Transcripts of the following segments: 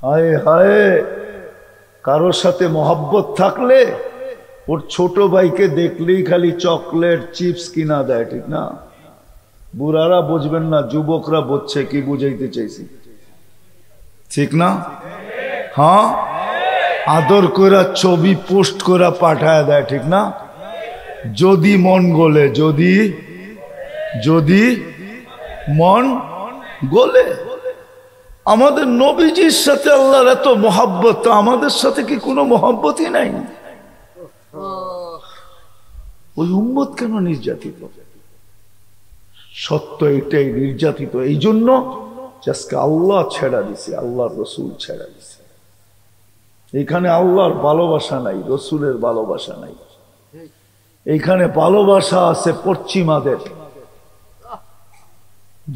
হায় হায়, কারোর সাথে মোহাব্বত থাকলে ওর ছোট ভাইকে দেখলেই খালি চকলেট চিপস কিনা দেয়, ঠিক না? বুড়ারা বুঝবেন না, যুবকরা বুঝছে কি বুঝাইতে চাইছি, ঠিক না? হ্যাঁ, আদর করে ছবি পোস্ট করে পাঠায় দেয়, ঠিক না? যদি মন গলে, যদি যদি মন গলে। আমাদের নবীজির সাথে আল্লাহর এত মোহাব্বত, আমাদের সাথে কি কোনো মোহাব্বতই নাই? ওই উম্মত কেন নির্যাতিত? সত্য এটাই, নির্যাতিত এই জন্য আজকে আল্লাহ ছেড়া দিছে, আল্লাহর রসুল ছেড়া দিছে। এখানে আল্লাহর ভালোবাসা নাই, রসুলের ভালোবাসা নাই। এইখানে ভালোবাসা আছে পশ্চিমাদের,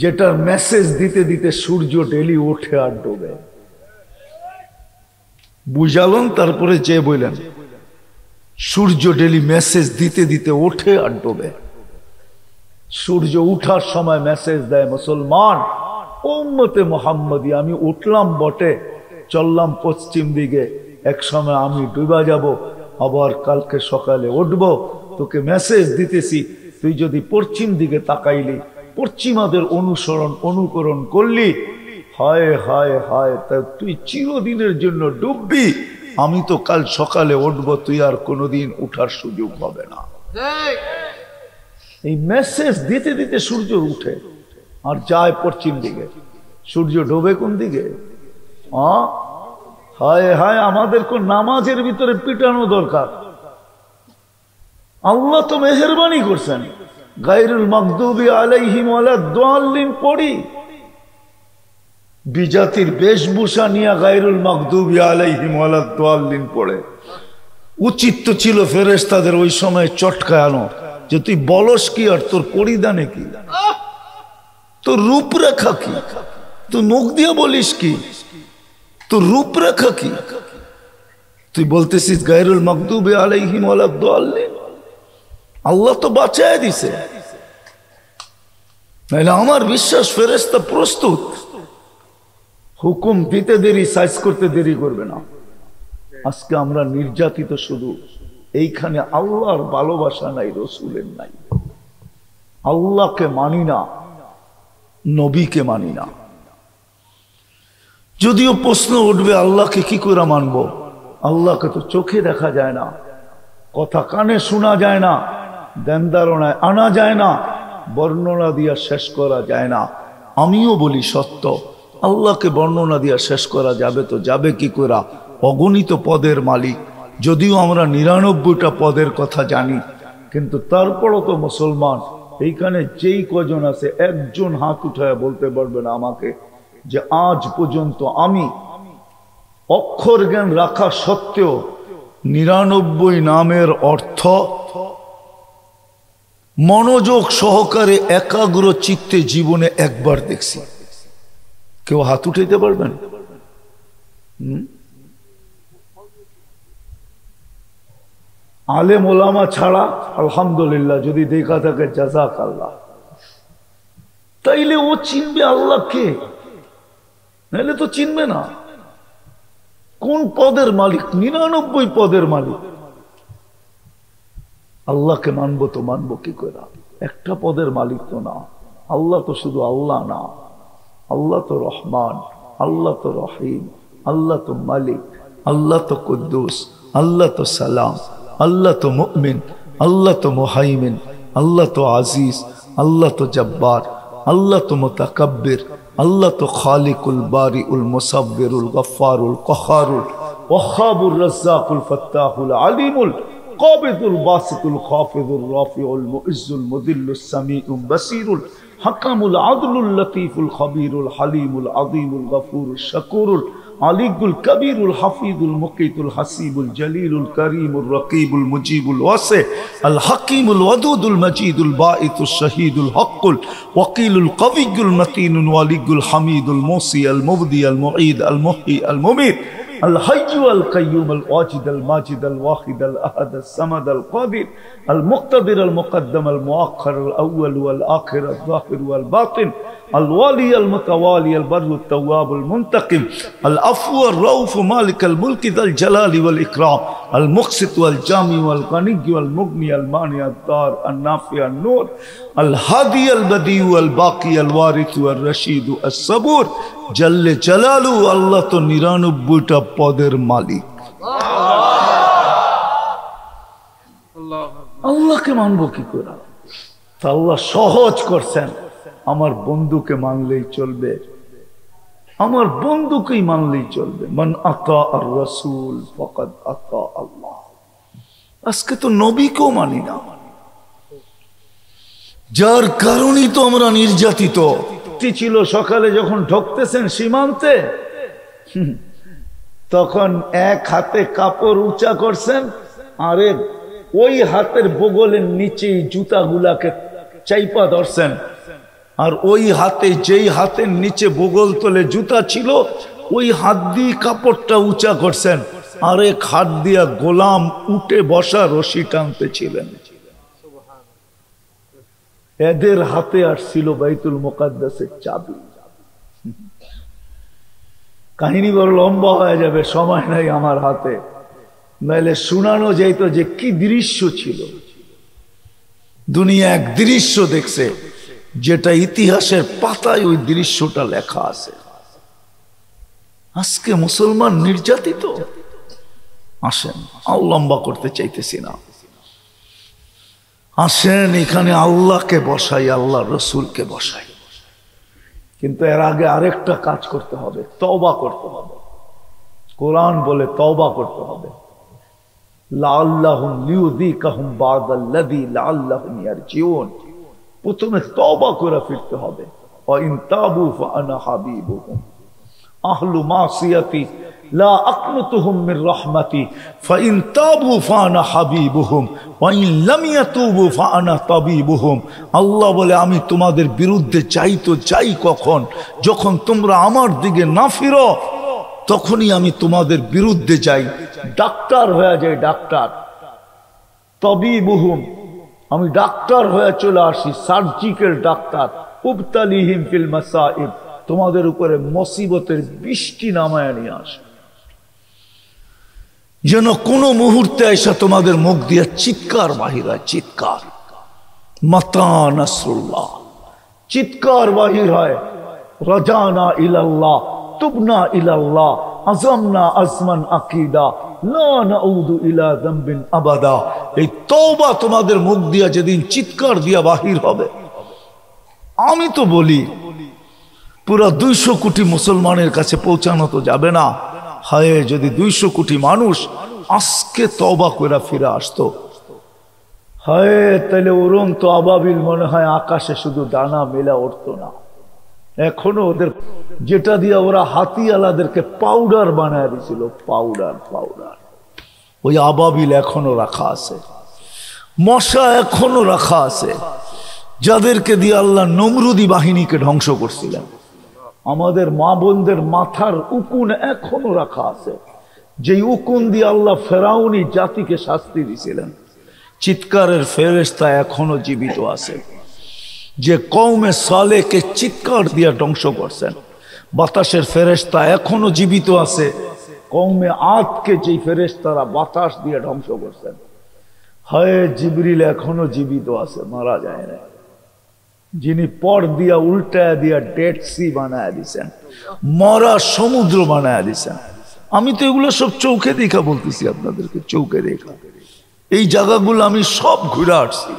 যেটার মেসেজ দিতে দিতে সূর্য ডেলি ওঠে আর ডোবে। বুঝালেন? তারপরে যে বললেন সূর্য ডেলি মেসেজ দিতে দিতে ওঠে আর ডোবে। সূর্য উঠার সময় মেসেজ দেয়, মুসলমান উম্মতে মুহাম্মদী, আমি উঠলাম বটে, চললাম পশ্চিম দিকে, এক সময় আমি ডুবা যাব, আবার কালকে সকালে উঠব, তোকে মেসেজ দিতেছি, তুই যদি পশ্চিম দিকে তাকাইলি, পশ্চিমাদের অনুসরণ অনুকরণ করলি, হায় হায় হায়, তা তুই চিরদিনের জন্য ডুববি। আমি তো কাল সকালে উঠবো, তুই আর কোনোদিন উঠার সুযোগ হবে না। এই মেসেজ দিতে দিতে সূর্য উঠে আর যায় পশ্চিম দিকে, সূর্য ডোবে কোন দিকে? হায় হায়, আমাদের কোন নামাজের ভিতরে পিটানো দরকার। আল্লাহ তো মেহেরবানি করছেন, গায়রুল মাগদুবি আলাইহিম ওয়ালাদ-দাল্লিন পড়ি, বিজাতির বেশভূষা নিয়ে গায়রুল মাগদুবি আলাইহিম ওয়ালাদ-দাল্লিন পড়ে। উচিত তো ছিল ফেরেশতাদের ওই সময় চটকানো, যে তুই বলস কি আর তোর পরিধানে কি, তোর রূপরেখা কি, তুই মুখ দিয়ে বলিস কি, তোর রূপরেখা কি? তুই বলতেছিস গায়রুল মাগদুবি আলাইহিম ওয়ালাদ-দাল্লিন। আল্লাহ তো বাঁচায় দিছে, নাহলে আমার বিশ্বাস ফেরেশতা প্রস্তুত, হুকুম দিতে দেরি, সাইজ করতে দেরি করবে না। আজকে আমরা নির্যাতিত শুধু এইখানে, আল্লাহর ভালোবাসা নাই, রসুলের নাই। আল্লাহকে মানি না, নবীকে মানি না। যদিও প্রশ্ন উঠবে, আল্লাহকে কি করে মানব? আল্লাহকে তো চোখে দেখা যায় না, কথা কানে শোনা যায় না, ধ্যান ধারণায় আনা যায় না, বর্ণনা দিয়া শেষ করা যায় না। আমিও বলি সত্য, আল্লাহকে বর্ণনা দিয়া শেষ করা যাবে তো যাবে কি করে? অগণিত পদের মালিক, যদিও আমরা ৯৯টা পদের কথা জানি, কিন্তু তারপরও তো মুসলমান এইখানে যেই কজন আছে, একজন হাত উঠায় বলতে পারবে না আমাকে যে আজ পর্যন্ত আমি অক্ষর জ্ঞান রাখা সত্ত্বেও ৯৯ নামের অর্থ মনোযোগ সহকারে একাগ্র চিত্তে জীবনে একবার দেখছি। কেউ হাত উঠাইতে পারবেন? আলেম ওলামা ছাড়া আলহামদুলিল্লাহ, যদি দেখা থাকে জাযাকাল্লাহ। তাইলে ও চিনবে আল্লাহকে, নাহলে তো চিনবে না। কোন পদের মালিক? ৯৯ পদের মালিক। আল্লাহকে মানবো তো মানবো কি করে? একটা পদের মালিক তো না। আল্লাহ তো শুধু আল্লাহ না, আল্লাহ তো রহমান, আল্লাহ তো রহিম, আল্লাহ তো মালিক, আল্লাহ তো কুদ্দুস, আল্লাহ তো সালাম, আল্লাহ তো মুমিন, আল্লাহ তো মুহাইমিন, আল্লাহ তো আজিজ, আল্লাহ তো জব্বার, আল্লাহ তো মুতাকাব্বির, আল্লাহ তো খালিকুল বারিউল মুসাব্বিরুল গফফারুল কহারুল ওয়াহাবুর রাজ্জাকুল ফাত্তাহুল আলিমুল কাবিদুল বাসিতুল খাফিদুল রাফিউল মুইজ্জুল মুদিল্লুস সামিউল বাসিরুল হাকামুল আদলুল লতীফুল খবীরুল হালিমুল আযীমুল গফুরুল শাকুরুল আলিকুল কবীরুল হাফিজুল মুকিতুল হাসিবুল জলিলুল করিমুল রকিবুল মুজিবুল ওয়াসি আল হাকিমুল ওয়াদুদুল মজিদুল বাঈতুল শহীদুল হকুল ওয়াকিলুল কবিয়ুল মতিনুল ওয়ালিগুল হামিদুল মুসি আল মুবদি আল মুঈদ আল মুহয়ি আল মুমীত الحي القيوم الواجد الماجد الواحد الأحد الصمد القادر المقتدر المقدم المؤخر الأول والآخر الظاهر والباطن الوالي المتوالي البر التواب المنتقم العفو الرؤوف مالك الملك ذا الجلال والإكرام المقسط والجامع والغني والمغني المانع الدار النافع النور الهادي البديع والباقي الوارث والرشيد الصبور جل جلاله الله تو 99টা পদের মালিক আল্লাহকে মানবো কি করে আল্লাহ সহজ করছেন আমার বন্ধুকে মানলেই চলবে আমার বন্ধুকেই মানলেই চলবে মান আতা আর রাসূল ফাকাদ আতা আল্লাহ আজকে তো নবীকেও মানি না যার কারণেই তো আমরা নির্যাতিত ছিল সকালে যখন ঢুকতেছেন সীমান্তে তখন এক হাতে কাপড় উঁচা করছেন আর ওই হাতের বগলের নিচে জুতাগুলাকে চাইপা ধরছেন আর ওই হাতে যেই হাতের নিচে বগল তলে জুতা ছিল ওই হাত দিয়ে কাপড়টা উঁচা করছেন আর এক হাত দিয়া গোলাম উঠে বসা রশি টানতেছিলেন এদের হাতে আর ছিল বাইতুল মুকাদ্দাসের চাবি কাহিনী বড় লম্বা হয়ে যাবে সময় নাই আমার হাতে নাইলে শোনানো যাইতো যে কি দৃশ্য ছিল দুনিয়া এক দৃশ্য দেখছে যেটা ইতিহাসের পাতায় ওই দৃশ্যটা লেখা আছে আজকে মুসলমান নির্যাতিত আসেন আর লম্বা করতে চাইতেছি না আসেন এখানে আল্লাহকে বসাই আল্লাহ রসুলকে বসাই কিন্তু এর আগে আরেকটা কাজ করতে হবে তওবা করতে হবে কোরআন বলে তওবা করতে হবে লাআল্লাহুম লিউযিকাহুম বা'দাল্লাযী লাআল্লাহুম ইয়ারজিউন প্রথমে তওবা করে ফিরতে হবে ওয়া ইন তাবু ফাআনা হাবিবুহুম আহলু মাসিয়াতি লা আকনুতুহুম মির রাহমাতি ফাইন তাবু ফাআনা হাবিবুহুম ওয়া ইন লাম ইয়াতুবু ফাআনা তাবিবুহুম আল্লাহ বলে আমি তোমাদের বিরুদ্ধে চাই তো চাই কখন যখন তোমরা আমার দিকে না ফিরো তখনই আমি তোমাদের বিরুদ্ধে যাই ডাক্তার হয়ে যাই ডাক্তার তাবিবুহুম আমি ডাক্তার হয়ে চলে আসি সার্জিক্যাল ডাক্তার উবতালিহিম ফিল মাসাইব তোমাদের উপরে মুসিবতের বৃষ্টি নামায় নিয়ে আসে যেন কোন মুহূর্তে এসে তোমাদের মুখ দিয়ে চিৎকার বাহির হয় চিৎকার মাতা নাসরুল্লাহ চিৎকার বাহির হয় রাজানা ইলাল্লাহ তুবনা ইলাল্লাহ আজমনা আজমান আকিদা লা নাউদু ইলা যামবিন আবাদা এই তওবা তোমাদের মুখ দিয়ে যেদিন চিৎকার দিয়া বাহির হবে আমি তো বলি পুরা 200 কোটি মুসলমানের কাছে পৌঁছানো তো যাবে না হায় যদি 200 কোটি মানুষ আজকে তওবা করে ফিরে আসতো হায় তাহলে উড়ন্ত আবাবিল মনে হয় আকাশে শুধু ডানা মেলা উঠতো না এখনো ওদের যেটা দিয়ে ওরা হাতিয়ালাদেরকে পাউডার বানায় দিয়েছিল পাউডার ওই আবাবিল এখনো রাখা আছে মশা এখনো রাখা আছে যাদেরকে দিয়ে আল্লাহ নমরুদি বাহিনীকে ধ্বংস করছিলেন আমাদের মা বোনদের মাথার উকুন এখনো রাখা আছে যেই উকুন দিয়ে আল্লাহ ফেরাউনি জাতিকে শাস্তি দিয়েছিলেন চিৎকারের ফেরেশতা এখনো জীবিত আছে যে কওমে সালেহকে চিৎকার দিয়ে ধ্বংস করছেন বাতাসের ফেরেশতা এখনো জীবিত আছে কওমে আদকে যেই ফেরেশতারা বাতাস দিয়ে ধ্বংস করছেন হায় জিবরিল এখনো জীবিত আছে মারা যায় না যিনি পর দিয়া উল্টায় দিয়া ডেড সি বানায় দিছেন মরা সমুদ্র বানায় দিছেন আমি তো এগুলো সব চোখে দেখা বলতেছি আপনাদেরকে চোখে দেখা এই জায়গাগুলো আমি সব ঘুরে আসছি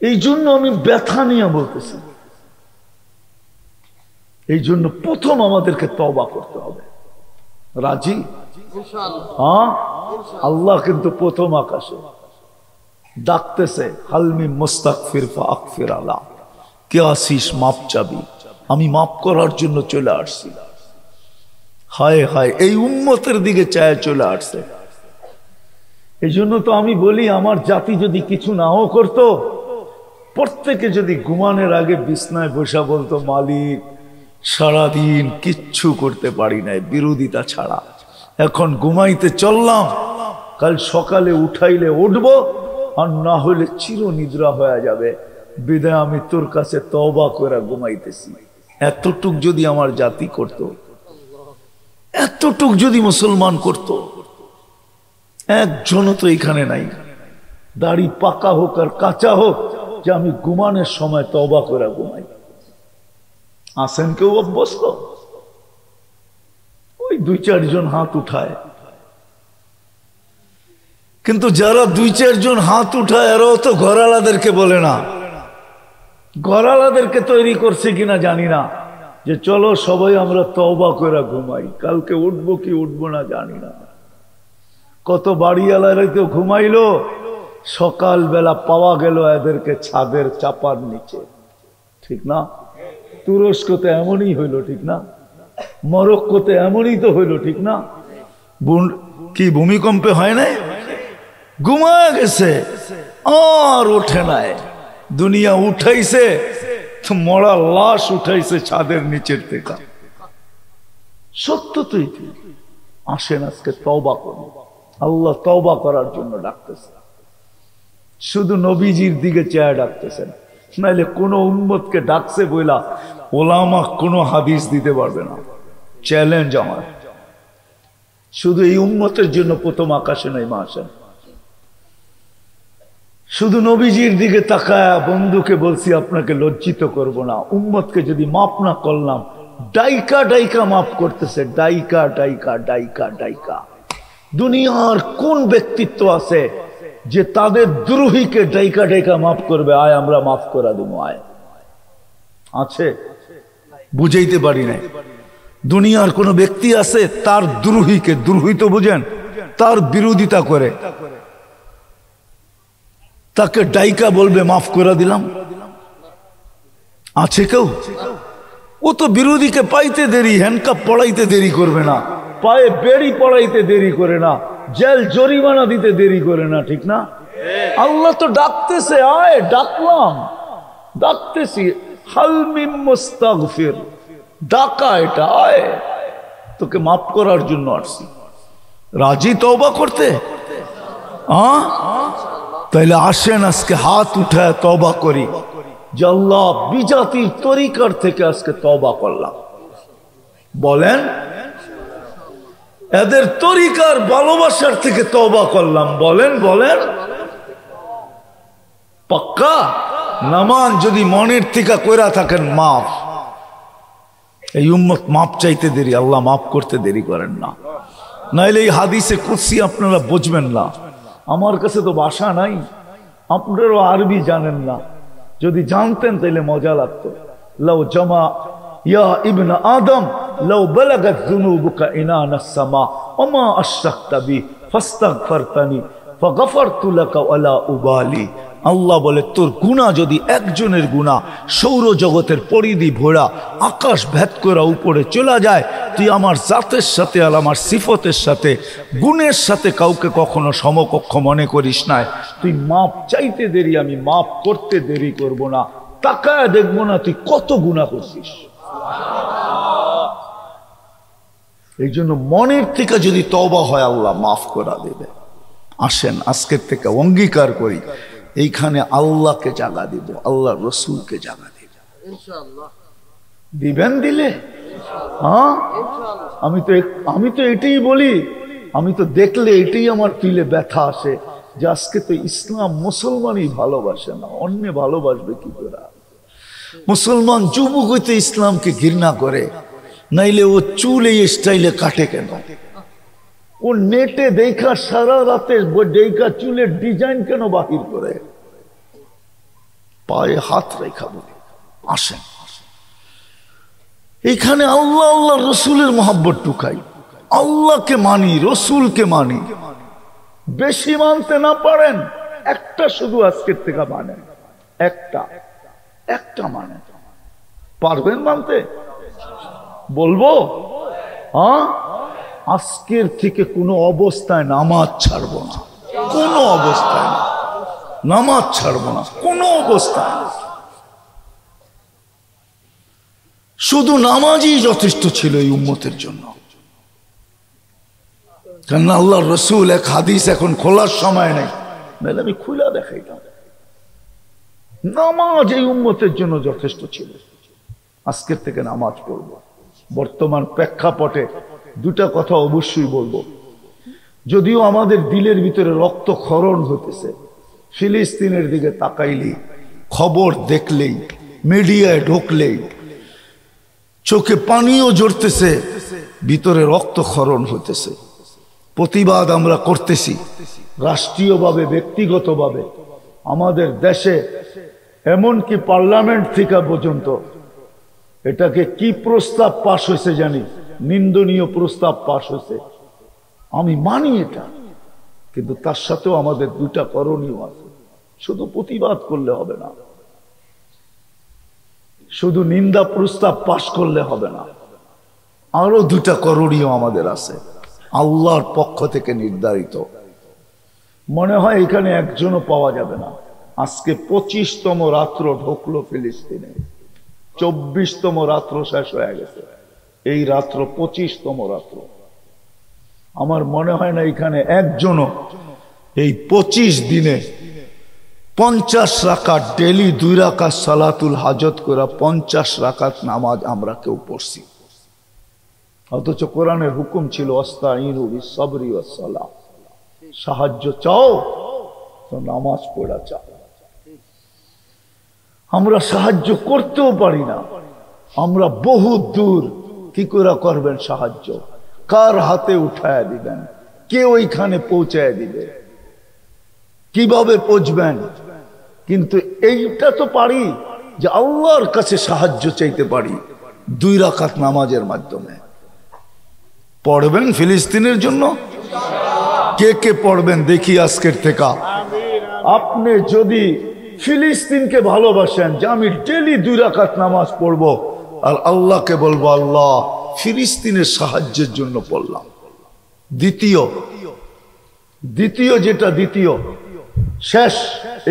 এই জন্য আমি ব্যথা নিয়ে বলতেছি এই জন্য প্রথম আমাদেরকে তওবা করতে হবে রাজি হ্যাঁ আল্লাহ কিন্তু প্রথম আকাশে ডাকতেছে হালমি মুস্তাগফির ফাগফির আলা কে আসিস মাপ চাবি আমি মাপ করার জন্য চলে আসছি হায় হায় এই উম্মতের দিকে চায় চলে আসছে এই জন্য তো আমি বলি আমার জাতি যদি কিছু নাও করতো প্রত্যেকে যদি ঘুমানোর আগে বিছনায় বসা বলতো মালিক সারাদিন কিচ্ছু করতে পারি নাই বিরোধিতা ছাড়া। এখন ঘুমাইতে চললাম, কাল সকালে উঠাইলে উঠবো, আর না হলে চির নিদ্রা হয়ে যাবে। বিদায় আমি তোর কাছে তওবা করে ঘুমাইতেছি। এতটুক যদি আমার জাতি করত, এতটুক যদি মুসলমান করত, একজনও তো এখানে নাই। দাড়ি পাকা হোক আর কাঁচা হোক, যে আমি ঘুমানোর সময় তওবা করে ঘুমাই। আসেন কেউ অভ্যস্ত? ওই 2-4 জন হাত উঠায়, কিন্তু যারা 2-4 জন হাত উঠায় এরাও তো ঘরালাদেরকে বলে না। ঘরালাদেরকে তৈরি করছে কিনা জানি না, যে চলো সবাই আমরা তওবা করে ঘুমাই, কালকে উঠবো কি উঠবো না জানি না। কত বাড়িওয়ালারাই তো ঘুমাইলো, সকালবেলা পাওয়া গেল এদেরকে ছাদের চাপার নিচে, ঠিক না? তুরস্কতে এমনই হইল, ঠিক না? মরক্কোতে এমনই তো হইল, ঠিক না? কি ভূমিকম্পে হয় নাই? ঘুমায় গেছে আর ওঠে নাই। দুনিয়া উঠাইছে তো মরা লাশ উঠাইছে ছাদের নিচের থেকে। সত্য তো এটি। আসেন আজকে তওবা করি। আল্লাহ তওবা করার জন্য ডাকতেছে, শুধু নবীজির দিকে চেয়ে ডাকতেছেন। নাইলে কোন উম্মতকে ডাকছে বইলা ওলামা কোনো হাদিস দিতে পারবে না। চ্যালেঞ্জ আমার। শুধু এই উম্মতের জন্য প্রথম আকাশে নাই মা আসেন। শুধু নবীজির দিকে তাকায়া বন্ধুকে বলছি আপনাকে লজ্জিত করব না। উম্মতকে যদি মাফ না করলাম, ডাইকা ডাইকা মাফ করতেছে, ডাইকা ডাইকা ডাইকা ডাইকা। দুনিয়ার কোন ব্যক্তিত্ব আছে যে তাদের দ্রোহীকে ডাইকা ডাইকা মাফ করবে? আয় আমরা মাফ করা দেবো, আয়। আছে? বুঝাইতে পারি নাই। দুনিয়ার কোন ব্যক্তি আছে তার দ্রোহীকে, দ্রোহী তো বুঝেন, তার বিরোধিতা করে তাকে ডাইকা বলবে মাফ করে দিলাম? আছে কেউ? ও তো বিরোধীকে পাইতে দেরি, হ্যান্ডকাপ পড়াইতে দেরি করবে না, পায়ে বেড়ি পড়াইতে দেরি করে না, জেল জরিমানা দিতে দেরি করে না, ঠিক না? আল্লাহ তো ডাকতেছে, আয়। ডাকলাম, ডাকতেছি, হাল মিন মুস্তাগফির, ডাকা এটা, আয়, তোকে মাফ করার জন্য আসছি। রাজি তওবা করতে? তাইলে আসেন আজকে হাত উঠায় তওবা করি, যে আল্লাহ বিজাতির তরিকার থেকে আজকে তওবা করলাম। বলেন, এদের তরিকার ভালোবাসার থেকে তওবা করলাম। বলেন বলেন, পাক্কা? নামান যদি মনের থেকে কইরা থাকেন মাফ। এই উম্মত মাফ চাইতে দেরি, আল্লাহ মাফ করতে দেরি করেন না। নাইলে এই হাদিসে কুদসি আপনারা বুঝবেন না। আমার কাছে তো ভাষা নাই, আপনারাও আরবি জানেন না। যদি জানতেন তাইলে মজা লাগতো। লাউ জামা ইয়া ইবনে আদম লাউ বালাগাত যুনুবুকা ইনানাস সামা ওমা আশরাকতা বি ফাস্তাগফারতানি ফাগফারতু লাকা ওয়ালা উবালি। আল্লাহ বলে, তোর গুনাহ যদি একজনের গুনাহ সৌরজগতের পরিধি ভরা আকাশ ভেদ করে উপরে চলে যায়, তুই আমার জাতের সাথে আর আমার সিফতের সাথে গুণের সাথে কাউকে কখনো সমকক্ষ মনে করিস না। তুই মাপ চাইতে দেরি, আমি মাপ করতে দেরি করব না। তাকায় দেখবো না তুই কত গুনাহ করছিস। এই জন্য মনের থেকে যদি তওবা হয়, আল্লাহ মাফ করা দেবে। আসেন আজকের থেকে অঙ্গীকার করি, এইখানে আল্লাহকে জাগা দিব, আল্লাহ রসুলকে জাগা দিব। দিবেন? দিলে হ্যাঁ। আমি তো এটাই বলি, আমি তো দেখলে এটাই আমার ফিলে ব্যথা আসে, যে আজকে তো ইসলাম মুসলমানই ভালোবাসে না, অন্য ভালোবাসবে কি করে? মুসলমান যুবক হইতে ইসলামকে ঘৃণা করে, নাইলে ও চুল এই স্টাইলে কাটে কেন? ও নেটে দেখা সারা রাতে দেখা চুলের ডিজাইন কেন বাহির করে? পায়ে হাত রেখা বলে আসেন এখানে আল্লাহ আল্লাহ রসুলের মহব্বত টুকাই, আল্লাহকে মানি, রসুলকে মানি। বেশি মানতে না পারেন, একটা শুধু আজকের থেকে মানেন, একটা মানেন। পারবেন মানতে? বলবো হ্যাঁ, আজকের থেকে কোনো অবস্থায় নামাজ ছাড়বো না, কোনো অবস্থায় না নামাজ ছাড়বো না, কোনো অবস্থায় না। শুধু নামাজই যথেষ্ট ছিল এই উম্মতের জন্য। কেননা আল্লাহর রসুল এক হাদিস এখন খোলার সময় নেই, নাহলে আমি খুলে দেখাইতাম। নামাজ এই উম্মতের জন্য যথেষ্ট ছিল। আজকের থেকে নামাজ পড়ব। বর্তমান প্রেক্ষাপটে দুটা কথা অবশ্যই বলবো। যদিও আমাদের দিলের ভিতরে রক্তক্ষরণ হতেছে, ফিলিস্তিনের দিকে তাকাইলেই, খবর দেখলেই, মিডিয়ায় ঢুকলেই চোখে পানিও ঝরতেছে, ভিতরে রক্তক্ষরণ হতেছে। প্রতিবাদ আমরা করতেছি রাষ্ট্রীয়ভাবে, ব্যক্তিগতভাবে। আমাদের দেশে এমনকি পার্লামেন্ট থেকে পর্যন্ত এটাকে কি প্রস্তাব পাশ হয়েছে জানি, নিন্দনীয় প্রস্তাব পাশ হয়েছে। আমি মানি এটা, কিন্তু তার সাথেও আমাদের দুটা করণীয় আছে। শুধু প্রতিবাদ করলে হবে না, শুধু নিন্দা প্রস্তাব পাশ করলে হবে না, আরো দুটা করণীয় আমাদের আছে, আল্লাহর পক্ষ থেকে নির্ধারিত। মনে হয় এখানে একজনও পাওয়া যাবে না। আজকে 25তম রাত্র ঢুকলো ফিলিস্তিনে, 24তম রাত্র শেষ হয়ে গেছে, এই রাত্র 25তম রাত্র। আমার মনে হয় না এখানে একজনও এই 25 দিনে 50 রাকাত ডেলি 2 রাকাত সালাতুল হাজত করে 50 রাকাত নামাজ আমরা কেউ পড়ছি। অথচ কোরআনের হুকুম ছিল আস্তাইনু বিসসবরি ওয়াস সালাহ, সাহায্য চাও তো নামাজ পড়া চাও। আমরা সাহায্য করতেও পারি না, আমরা বহু দূর। কি করে করবেন সাহায্য? কার হাতে উঠায় দিবেন? কে ওইখানে পৌঁছায় দিবে? কিভাবে পৌঁছবেন? কিন্তু এইটা তো পারি যে আল্লাহর কাছে সাহায্য চাইতে পারি 2 রাকাত নামাজের মাধ্যমে। পড়বেন ফিলিস্তিনের জন্য? কে কে পড়বেন দেখি আজকের থেকে। আপনি যদি ফিলিস্তিনকে ভালোবাসেন যে আমি ডেলি 2 রাকাত নামাজ পড়বো, আর আল্লাহকে বলবো আল্লাহ ফিলিস্তিনের সাহায্যের জন্য পড়লাম। দ্বিতীয় যেটা শেষ,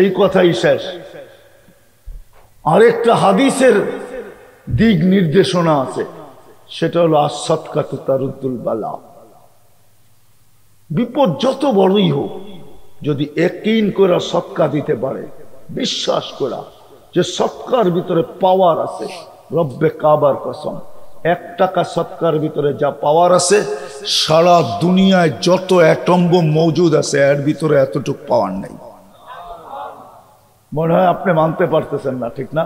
এই কথাই শেষ। আরেকটা হাদিসের দিক নির্দেশনা আছে, সেটা হলো as-সাদকাতু তারুদ্দুল বালা। বিপদ যত বড়ই হোক, যদি ইয়াকিন করে সদকা দিতে পারে, বিশ্বাস করা যে সদকার ভিতরে পাওয়ার আছে, রব্বে কাবার কসম, 1 টাকা সদকার ভিতরে যা পাওয়ার আছে, সারা দুনিয়ায় যত অ্যাটম বোম মজুদ আছে এর ভিতরে এতটুকু পাওয়ার নেই। মনে হয় আপনি মানতে পারতেছেন না, ঠিক না?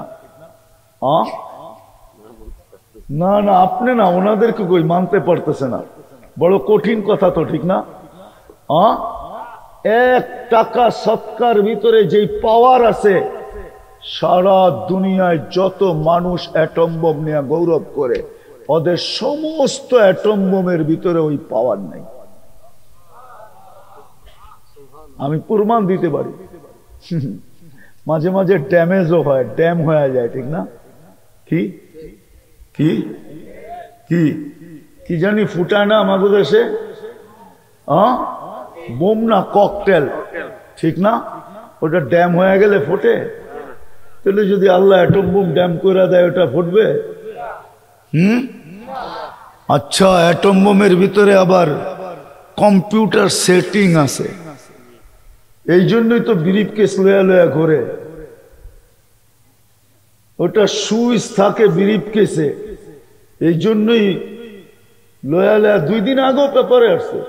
না না, আপনি না, ওনাদেরকে কই মানতে পারতেছে না। বড় কঠিন কথা তো, ঠিক না? 1 টাকা সদকার ভিতরে যেই পাওয়ার আছে, সারা দুনিয়ায় যত মানুষ অ্যাটম বোম নিয়ে গৌরব করে, ওদের সমস্ত অ্যাটম বোমের ভিতরে ওই পাওয়ার নেই। আমি প্রমাণ দিতে পারি। মাঝে মাঝে ড্যামেজও হয়, ড্যাম হয়ে যায়, ঠিক না? কি কি কি কি জানি ফুটায় না আমাদের দেশে, বোম না, ককটেল, ঠিক না? ওটা ড্যাম হয়ে গেলে ফোটে। তাহলে যদি আল্লাহ অ্যাটম বোম ড্যাম করে দেয়, ওটা ফুটবে? আচ্ছা, অ্যাটম বোমের ভিতরে আবার কম্পিউটার সেটিং আছে, এই জন্যই তো ব্রিফ কেস লয়া লয়া ঘোরে। ওটা সুইচ থাকে ব্রিফ কেসে, এই জন্যই লয়া লয়া। 2 দিন আগেও পেপারে আসছে,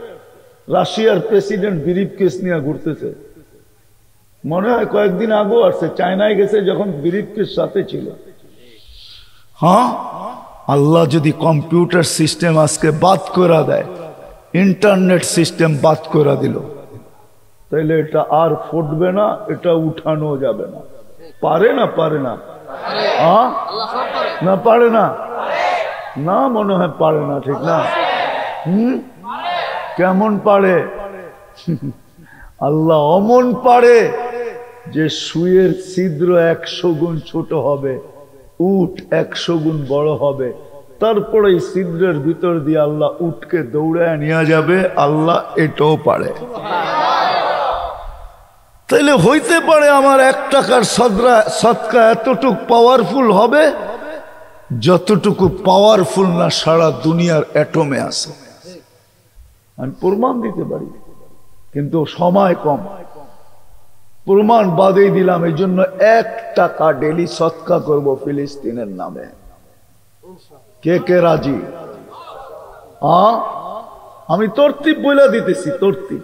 রাশিয়ার প্রেসিডেন্ট ব্রিফ কেস নিয়ে ঘুরতেছে। মনে হয় কয়েকদিন আগেও আসছে, চায়নায় গেছে যখন ব্রিফ কেস সাথে ছিল। আল্লাহ যদি কম্পিউটার সিস্টেম আজকে বাদ করে দেয়, ইন্টারনেট সিস্টেম বাদ করে দিল, তাহলে এটা আর ফুটবে না, এটা উঠানো যাবে না। পারে না? পারে না? না পারে না? না, মনে হয় পারে না, ঠিক না? কেমন পারে? আল্লাহ অমন পারে যে সুয়ের ছিদ্র 100 গুণ ছোট হবে, উট 100 গুণ বড় হবে, তারপরে এই ছিদ্রের ভিতর দিয়ে আল্লাহ উটকে দৌড়ায় নিয়ে যাবে। আল্লাহ এটাও পারে। তাইলে হইতে পারে আমার 1 টাকার সদকা এতটুক পাওয়ারফুল হবে যতটুকু পাওয়ারফুল না সারা দুনিয়ার অ্যাটমে আছে। আমি প্রমাণ দিতে পারি, কিন্তু সময় কম। প্রমাণ বাদেই দিলাম। এই জন্য 1 টাকা ডেলি সৎকা করব ফিলিস্তিনের নামে। কে কে রাজি? আমি তরতিব বলে দিতেছি, তরতিব।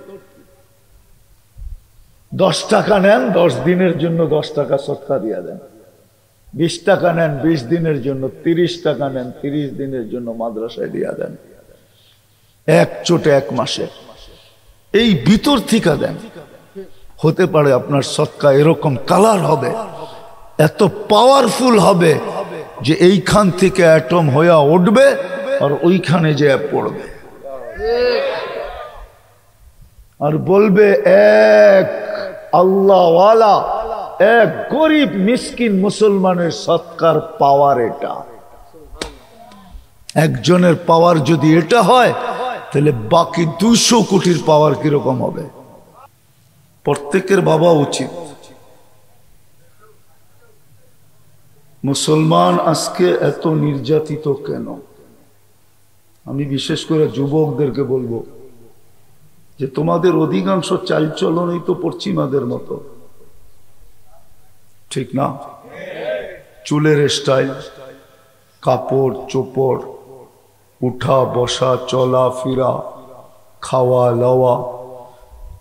10 টাকা নেন, 10 দিনের জন্য 10 টাকা সৎকা দিয়া দেন। 20 টাকা নেন, 20 দিনের জন্য। 30 টাকা নেন, 30 দিনের জন্য মাদ্রাসায় দিয়া দেন। 1 চোটে 1 মাসে। এই ভিতর থেকে দেন। হতে পারে আপনার সৎকা এরকম কালার হবে, এত পাওয়ারফুল হবে যে এইখান থেকে অ্যাটম হয়ে উঠবে আর ওইখানে যে পড়বে আর বলবে, এক আল্লাহওয়ালা, এক গরিব মিসকিন মুসলমানের সৎকার পাওয়ার এটা। একজনের পাওয়ার যদি এটা হয়, তাহলে বাকি 200 কোটির পাওয়ার কিরকম হবে? প্রত্যেকের ভাবা উচিত, মুসলমান আজকে এত নির্যাতিত কেন? আমি বিশেষ করে যুবকদেরকে বলবো যে তোমাদের অধিকাংশ চালচলনই তো পশ্চিমাদের মতো, ঠিক না? চুলের স্টাইল, কাপড় চোপড়, উঠা বসা, চলা ফিরা, খাওয়া লওয়া।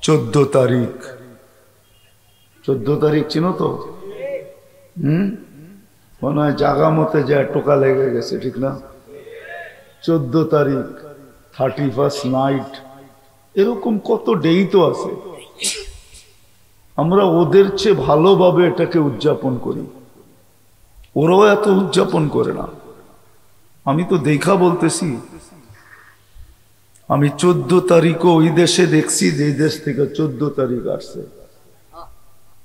14 তারিখ, 14 তারিখ চিনো তো? মনে হয় জাগা মতে যায় টোকা লেগে গেছে, ঠিক না? 14 তারিখ, 31st নাইট, এরকম কত ডেই তো আছে। আমরা ওদের চেয়ে ভালোভাবে এটাকে উদযাপন করি, ওরাও এত উদযাপন করে না। আমি তো দেখা বলতেছি, আমি 14 তারিখও ওই দেশে দেখছি যে দেশ থেকে 14 তারিখ আসছে।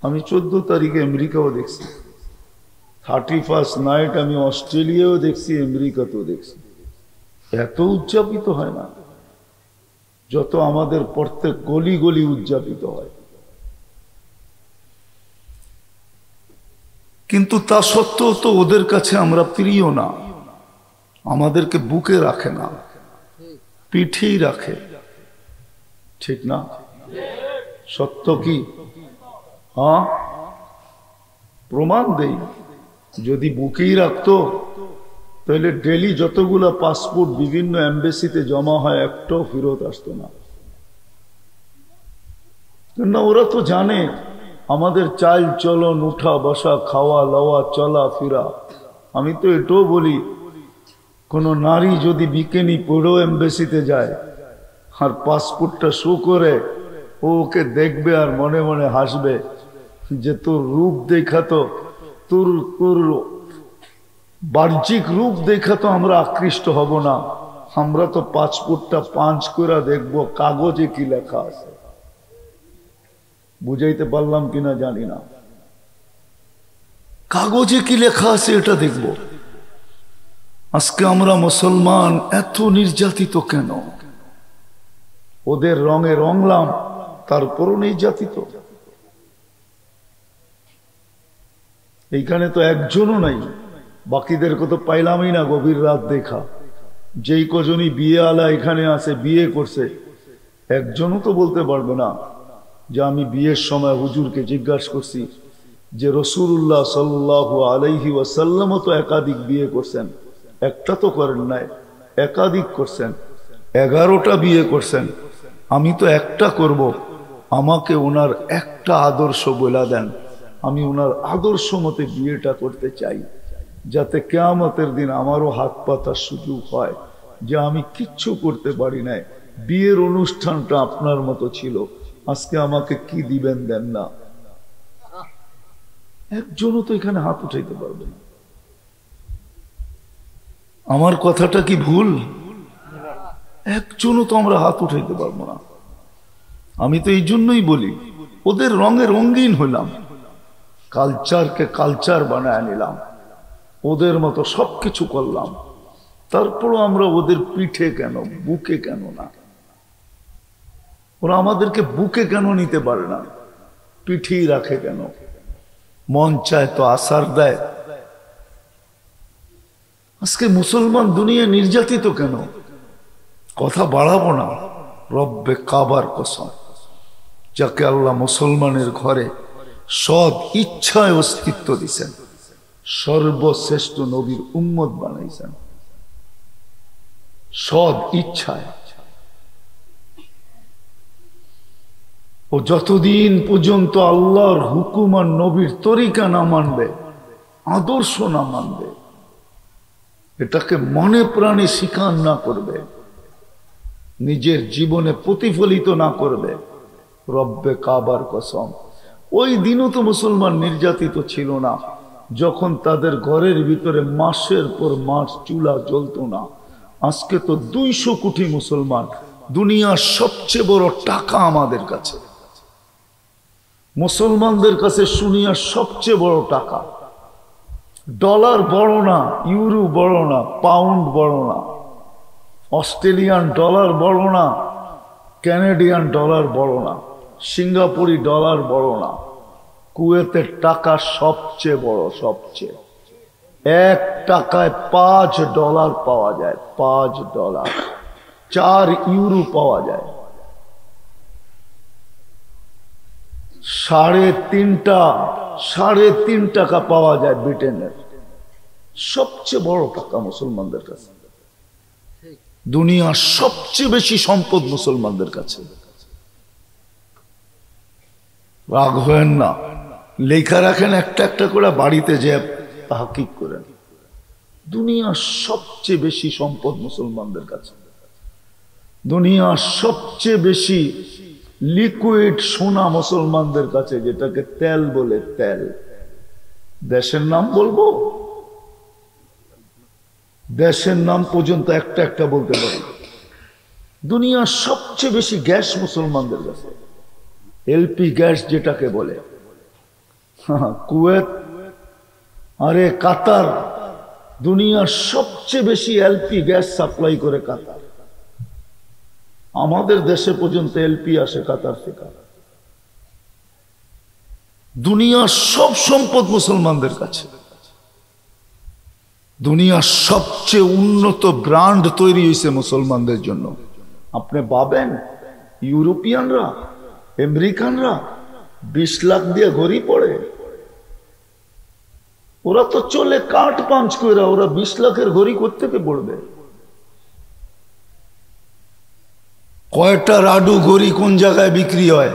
আমি 14 তারিখে আমেরিকাও দেখছি, 31st নাইট আমি অস্ট্রেলিয়াও দেখছি, আমেরিকাতেও দেখছি। এত উদযাপিত হয় না যত আমাদের প্রত্যেক গলি গলি উদযাপিত হয়। কিন্তু তা সত্ত্বেও তো ওদের কাছে আমরা প্রিয় না, আমাদেরকে বুকে রাখে না, পিঠেই রাখে, ঠিক না? সত্য কি? প্রমাণ দেই। যদি বুকেই রাখতো তাহলে ডেলি যতগুলা পাসপোর্ট বিভিন্ন এমবেসিতে জমা হয় একটাও ফেরত আসতো না। কেননা ওরা তো জানে আমাদের চাল চলন, উঠা বসা, খাওয়া লওয়া, চলা ফিরা। আমি তো এটাও বলি, কোন নারী যদি বিকেনি পরেও এমবেসিতে যায় আর পাসপোর্টটা শো করে, ও ওকে দেখবে আর মনে মনে হাসবে যে তোর রূপ দেখা তো, তোর বাহ্যিক রূপ দেখা তো আমরা আকৃষ্ট হব না, আমরা তো পাসপোর্টটা পাঁচ করে দেখবো কাগজে কি লেখা আছে। বুঝাইতে পারলাম কিনা জানি না। কাগজে কি লেখা আছে এটা দেখব। আজকে আমরা মুসলমান এত নির্যাতিত কেন? ওদের রঙে রঙলাম, তারপরও নির্যাতিত। এইখানে তো একজনও নাই, বাকিদেরকে তো পাইলামই না গভীর রাত দেখা। যেই কজনই বিয়ে আলা এখানে আছে, বিয়ে করছে, একজনও তো বলতে পারবে না যে আমি বিয়ের সময় হুজুরকে জিজ্ঞাসা করছি যে রাসূলুল্লাহ সাল্লাল্লাহু আলাইহি ওয়াসাল্লামও তো একাধিক বিয়ে করছেন, একটা তো করেন নাই, একাধিক করছেন, 11টা বিয়ে করছেন, আমি তো একটা করব। আমাকে ওনার একটা আদর্শ বলে দেন, আমি ওনার আদর্শ মতে বিয়েটা করতে চাই, যাতে কিয়ামতের দিন আমারও হাত পাতার সুযোগ হয় যে আমি কিচ্ছু করতে পারি নাই, বিয়ের অনুষ্ঠানটা আপনার মতো ছিল, আজকে আমাকে কি দিবেন দেন না। একজনও তো এখানে হাত উঠাইতে পারবে না। আমার কথাটা কি ভুল? একজনও তো আমরা হাত উঠাইতে পারবো না। আমি তো এই জন্যই বলি, ওদের রঙে রঙিন হইলাম, কালচারকে কালচার বানায় নিলাম, ওদের মতো সবকিছু করলাম, তারপরও আমরা ওদের পিঠে কেন, বুকে কেন না? ওরা আমাদেরকে বুকে কেন নিতে পারে না, পিঠেই রাখে কেন? মন চায় তো আসার দেয়। আজকে মুসলমান দুনিয়া নির্যাতিত কেন? কথা বাড়াবো না। রব্বে কাবার কসম, যাকে আল্লাহ মুসলমানের ঘরে সৎ ইচ্ছায় অস্তিত্ব দিছেন, সর্বশ্রেষ্ঠ নবীর উম্মত বানাইছেন সৎ ইচ্ছায়। ও যতদিন পর্যন্ত আল্লাহর হুকুম আর নবীর তরিকা না মানবে, আদর্শ না মানবে, এটাকে মনে প্রাণে স্বীকার না করবে, নিজের জীবনে প্রতিফলিত না করবে, রব্বে কাবার কসম, ওই দিনও তো মুসলমান নির্যাতিত ছিল না, যখন তাদের ঘরের ভিতরে মাসের পর মাস চুলা জ্বলতো না। আজকে তো 200 কোটি মুসলমান, দুনিয়ার সবচেয়ে বড় টাকা আমাদের কাছে, মুসলমানদের কাছে দুনিয়ার সবচেয়ে বড় টাকা। ডলার বড় না, ইউরো বড় না, পাউন্ড বড় না, অস্ট্রেলিয়ান ডলার বড় না, ক্যানাডিয়ান ডলার বড় না, সিঙ্গাপুরি ডলার বড় না, কুয়েতের টাকা সবচেয়ে বড়, সবচেয়ে। 1 টাকায় $5 পাওয়া যায়, $5, 4 ইউরো পাওয়া যায়। 3.5 টাকা পাওয়া যায় ব্রিটেনের। সবচেয়ে বড় টাকা মুসলমানদের কাছে। দুনিয়ার সবচেয়ে বেশি সম্পদ মুসলমানদের কাছে। রাগ হয়েন না, লেখা রাখেন একটা একটা করে, বাড়িতে যে তাহকিক করেন। দুনিয়ার সবচেয়ে বেশি সম্পদ মুসলমানদের কাছে। দুনিয়ার সবচেয়ে বেশি লিকুইড সোনা মুসলমানদের কাছে, যেটাকে তেল বলে, তেল। দেশের নাম বলবো? দেশের নাম পর্যন্ত একটা একটা বলতে পারি। দুনিয়ার সবচেয়ে বেশি গ্যাস মুসলমানদের কাছে, এলপি গ্যাস যেটাকে বলে। কুয়েত, আরে কাতার, দুনিয়ার সবচেয়ে বেশি এলপি গ্যাস সাপ্লাই করে কাতার। আমাদের দেশে পর্যন্ত এলপি আসে কাতার থেকে। দুনিয়ার সব সম্পদ মুসলমানদের কাছে। দুনিয়ার সবচেয়ে উন্নত ব্র্যান্ড তৈরি হয়েছে মুসলমানদের জন্য। আপনি ভাবেন ইউরোপিয়ানরা, আমেরিকানরা 20 লাখ দিয়ে ঘড়ি পড়ে? ওরা তো চলে কাঠ পাঞ্চ করে, ওরা 20 লাখের ঘড়ি কোত্থেকে পড়বে? কয়টা রাডু ঘড়ি কোন জায়গায় বিক্রি হয়?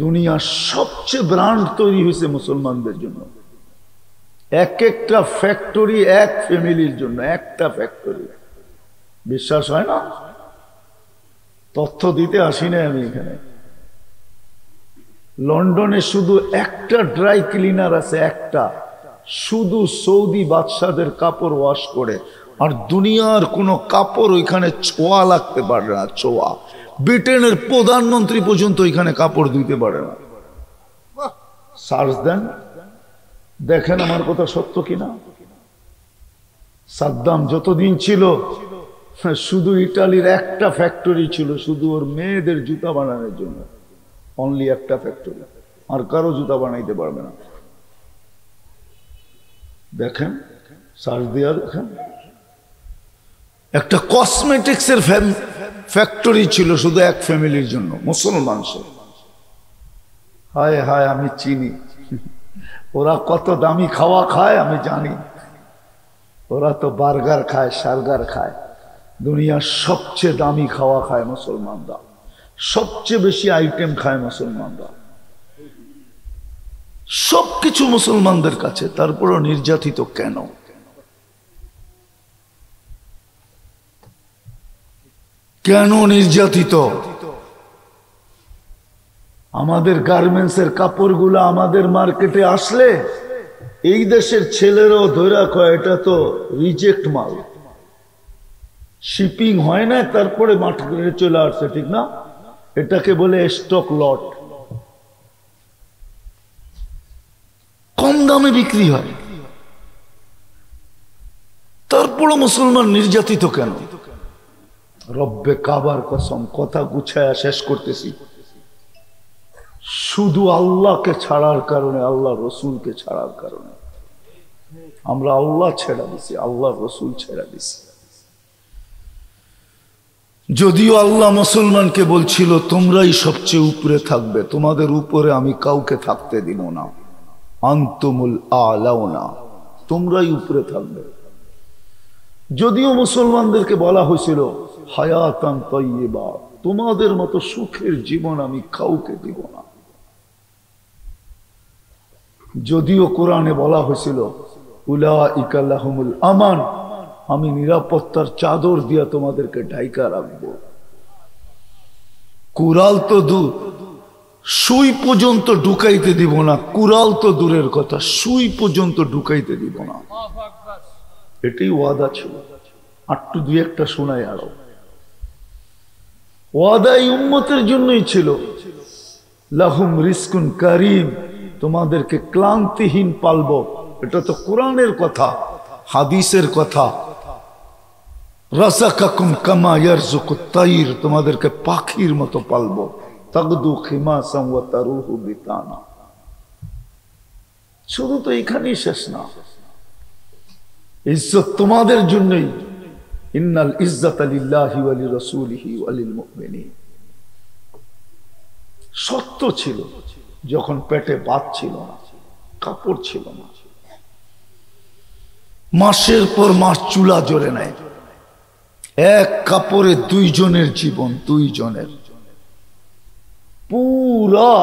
দুনিয়ার সবচেয়ে ব্র্যান্ড তৈরি হয়েছে মুসলমানদের জন্য। এক একটা ফ্যাক্টরি এক ফ্যামিলির জন্য, একটা ফ্যাক্টরি। বিশ্বাস হয় না? তথ্য দিতে আসি না আমি এখানে। লন্ডনে শুধু একটা ড্রাই ক্লিনার আছে, একটা, শুধু সৌদি বাদশাদের কাপড় ওয়াশ করে। আর দুনিয়ার কোনো কাপড় ওইখানে ছোঁয়া লাগতে পারে না, ছোঁয়া। ব্রিটেনের প্রধানমন্ত্রী পর্যন্ত ওইখানে কাপড় ধুইতে পারে না। সার্চ দেন, দেখেন আমার কথা সত্য কিনা। সাদ্দাম যতদিন ছিল, শুধু ইটালির একটা ফ্যাক্টরি ছিল, শুধু ওর মেয়েদের জুতা বানানোর জন্য। অনলি একটা ফ্যাক্টরি, আর কারো জুতা বানাইতে পারবে না। দেখেন, সার্চ দিয়ে দেখেন। একটা কসমেটিক্সের ফ্যাক্টরি ছিল শুধু এক ফ্যামিলির জন্য, মুসলমান সে। হায় হায়, আমি চিনি ওরা কত দামি খাওয়া খায়, আমি জানি। ওরা তো বার্গার খায়, সার্গার খায়। দুনিয়ার সবচেয়ে দামি খাওয়া খায় মুসলমানরা, সবচেয়ে বেশি আইটেম খায় মুসলমানরা। সবকিছু মুসলমানদের কাছে, তারপরও নির্যাতিত কেন? কেন নির্যাতিত? আমাদের গার্মেন্টসের কাপড়গুলো আমাদের মার্কেটে আসলে এই দেশের ছেলেরাও ধৈরা কয় এটা তো রিজেক্ট মাল, শিপিং হয় না, তারপরে মার্কেটে চলে আসছে, ঠিক না? এটাকে বলে স্টক লট। কম দামে বিক্রি হয়, তারপরও মুসলমান নির্যাতিত কেন? রব্বে কাবার কসম, কথা গুছায়া শেষ করতেছি। শুধু আল্লাহকে ছাড়ার কারণে, আল্লাহ রসুলকে ছাড়ার কারণে। আমরা আল্লাহ ছেড়ে দিছি, আল্লাহ রসুল ছেড়ে দিছি। যদিও আল্লাহ মুসলমানকে বলছিল তোমরাই সবচেয়ে উপরে থাকবে, তোমাদের উপরে আমি কাউকে থাকতে দিব না, আনতুমুল আলাউনা, তোমরাই উপরে থাকবে। যদিও মুসলমানদেরকে বলা হয়েছিল হায়াতান তাইয়্যিবা, তোমাদের মতো সুখের জীবন আমি কাউকে দিব না। যদিও কোরআনে বলা হয়েছিল উলাইকা লাহুমুল আমান, আমি নিরাপত্তার চাদর দিয়া তোমাদেরকে ঢাইকা রাখবো। কুরাল তো দূর, সুই পর্যন্ত ঢুকাইতে দিব না। কুরাল তো দূরের কথা, সুই পর্যন্ত ঢুকাইতে দিব না। এটাই ওয়াদা ছিল। আটটু দুই একটা শোনাই আরো। ওয়াদা এই উম্মতের জন্যই ছিল, লাহুম রিজকুন কারীম, তোমাদেরকে ক্লান্তিহীন পালবো। এটা তো কোরআনের কথা, হাদিসের কথা। রাযাকাকুম কামা ইয়ারযুকুত তাইর, তোমাদেরকে পাখির মতো পালবো। তাগদু খিমাসাম ওয়া তারুহু বিতানা। শুধু তো এখানেই শেষ না, ইজ্জত তোমাদের জন্যই। ইন্নাল ইজ্জাতা লিল্লাহি ওয়া লিরাসূলিহি ওয়া লিল মুমিনিন। সত্য ছিল যখন পেটে ভাত ছিল না, কাপড় ছিল না, মাসের পর মাস চুলা জ্বলে নাই, এক কাপড়ে দুইজনের জীবন, দুইজনের। পুরা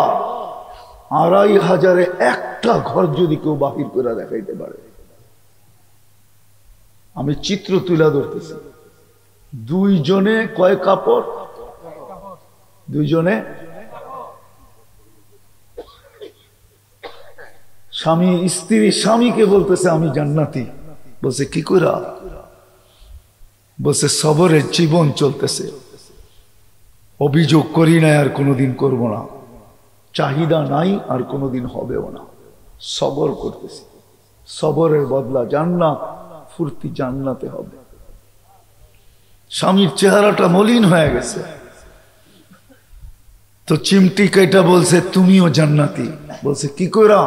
2500-এ একটা ঘর যদি কেউ বাহির করে দেখাইতে পারে, আমি চিত্র তুলে ধরতেছি। দুইজনে কয় কাপড়? দুইজনে। স্বামী স্ত্রী স্বামীকে বলতেছে আমি জান্নাতি, বলছে কি কইরা? বলছে সবরের জীবন চলতেছে, অভিযোগ করি নাই আর কোনোদিন করব না, চাহিদা নাই আর কোনোদিন হবেও না, সবর করতেছি। সবরের বদলা জান্নাত, ফুর্তি জান্নাতে হবে। স্বামীর চেহারাটা মলিন হয়ে গেছে, তো চিমটি কেটা বলছে তুমিও জান্নাতি। বলছে কি কইরা?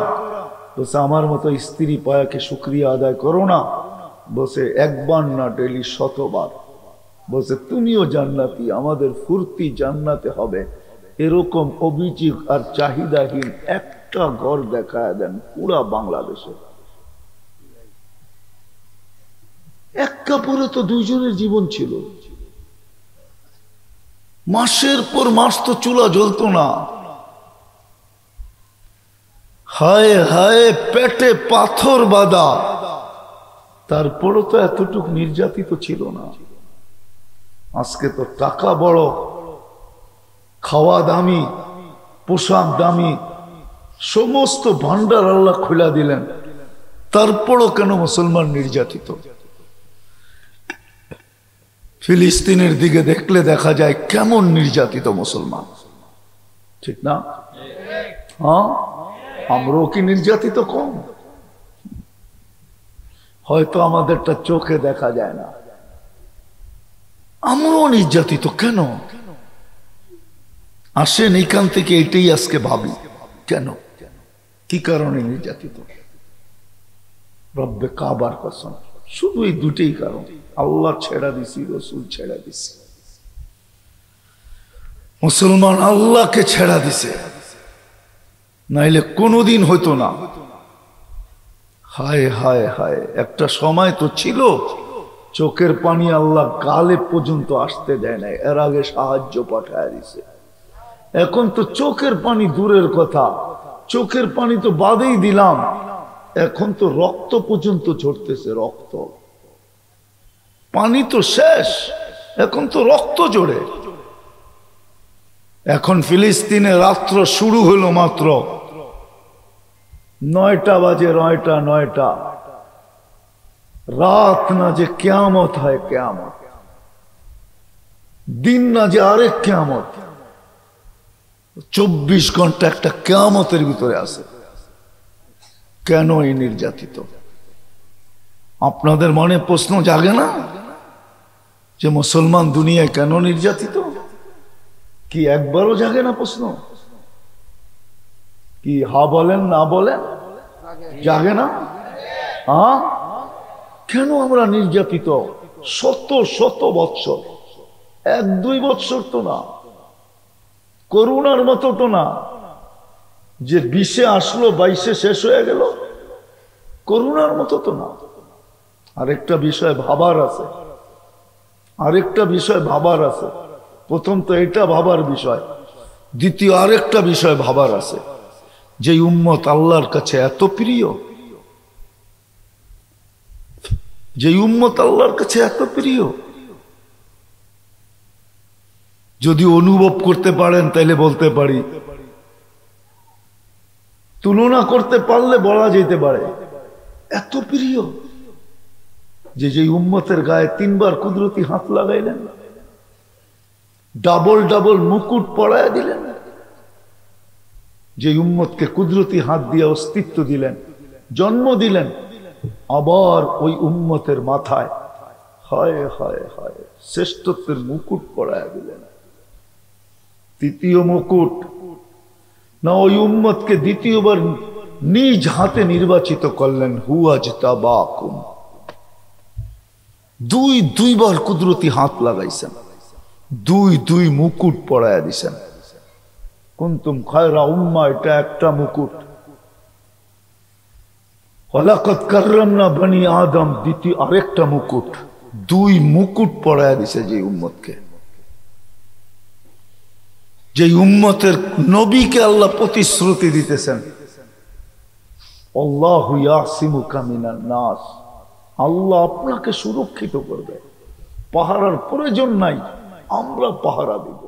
বলছে আমার মতো স্ত্রী পায়াকে শুকরিয়া আদায় করো না। বলছে একবার না, ডেলি 100বার। বলছে তুমিও জান্নাতি, আমাদের ফুর্তি জান্নাতে হবে। এরকম অভিযোগ আর চাহিদাহীন একটা ঘর দেখায় দেন পুরা বাংলাদেশে। এক কাপড়ে তো দুইজনের জীবন ছিল, মাসের পর মাস তো চুলা জ্বলতো না। হায় হায়, পেটে পাথর বাঁধা, তারপরও তো এতটুকু নির্যাতিত ছিল না। আজকে তো টাকা বড়, খাওয়া দামি, পোশাক দামি, সমস্ত ভান্ডার আল্লাহ খুলে দিলেন, তারপরও কেন মুসলমান নির্যাতিত? ফিলিস্তিনের দিকে দেখলে দেখা যায় কেমন নির্যাতিত মুসলমান, ঠিক না? হ্যাঁ, আমরাও কি নির্যাতিত কম? হয়তো আমাদেরটা চোখে দেখা যায় না, আমরাও নির্যাতিত কেন? আসেন এখান থেকে এটাই আজকে ভাবি, কেন, কি কারণে নির্যাতিত? রব্বে কাবার কসম, শুধু এই দুটেই কারণ। আল্লাহ ছেড়া দিছি, রসুল ছেড়া দিছি। মুসলমান আল্লাহকে ছেড়া দিছে, নাইলে কোনোদিন হইতো না। হায় হায় হায়, একটা সময় তো ছিল চোখের পানি আল্লাহ গালে পর্যন্ত আসতে দেয় নাই, এর আগে সাহায্য পাঠায় দিছে। এখন তো চোখের পানি দূরের কথা, চোখের পানি তো বাদেই দিলাম, এখন তো রক্ত পর্যন্ত ঝরতেছে। রক্ত, পানি তো শেষ, এখন তো রক্ত ঝরে। এখন ফিলিস্তিনে রাত্র শুরু হলো মাত্র 9টা বাজে, 9টা। রাত না যে কিয়ামত হয়, কিয়ামত, দিন না যে আরেক কিয়ামত, 24 ঘন্টা একটা কিয়ামতের ভিতরে আছে। কেন এই নির্যাতিত? আপনাদের মনে প্রশ্ন জাগে না যে মুসলমান দুনিয়ায় কেন নির্যাতিত? কি একবারও জাগে না প্রশ্ন? কি হা বলেন না বলেন, জাগে না? হ্যাঁ, কেন আমরা নির্যাতিত? শত শত বৎসর, 1-2 বৎসর তো না, করোনার মতো তো না যে 20-এ আসলো 22-এ শেষ হয়ে গেল, করোনার মতো তো না। আরেকটা বিষয় ভাবার আছে, প্রথম তো এটা ভাবার বিষয়, দ্বিতীয় আরেকটা বিষয় ভাবার আছে, যে উম্মত আল্লাহর কাছে এত প্রিয়, যদি অনুভব করতে পারেন তাইলে বলতে পারি, তুলনা করতে পারলে বলা যেতে পারে এত প্রিয় যে উম্মতের গায়ে 3 বার কুদরতি হাত লাগাইলেন, ডাবল ডাবল মুকুট পরায় দিলেন, যে উম্মতকে কুদরতি হাত দিয়ে অস্তিত্ব দিলেন, জন্ম দিলেন, আবার ওই উম্মতের মাথায় হায় হায় হায় শ্রেষ্ঠত্বের মুকুট পরায় দিলেন। তৃতীয় মুকুট না, ওই উম্মতকে দ্বিতীয়বার নিজ হাতে নির্বাচিত করলেন, হুয়াজতাবাকুম, দুইবার কুদরতি হাত লাগাইছেন, দুই মুকুট পরায় দিছেন। কুনতুম খায়রা উম্মাহ, এটা একটা মুকুট। ওয়ালাকাদ কাররামনা বনি আদম, দ্বিতীয় আরেকটা মুকুট। 2 মুকুট পরায় দিছে যে উম্মতকে, যে উম্মতের নবীকে আল্লাহ প্রতিশ্রুতি দিতেছেন, আল্লাহু ইয়াসিমুকা মিনান নাস, আল্লাহ আপনাকে সুরক্ষিত করবে, পাহারার প্রয়োজন নাই, আমরা পাহারা দিব।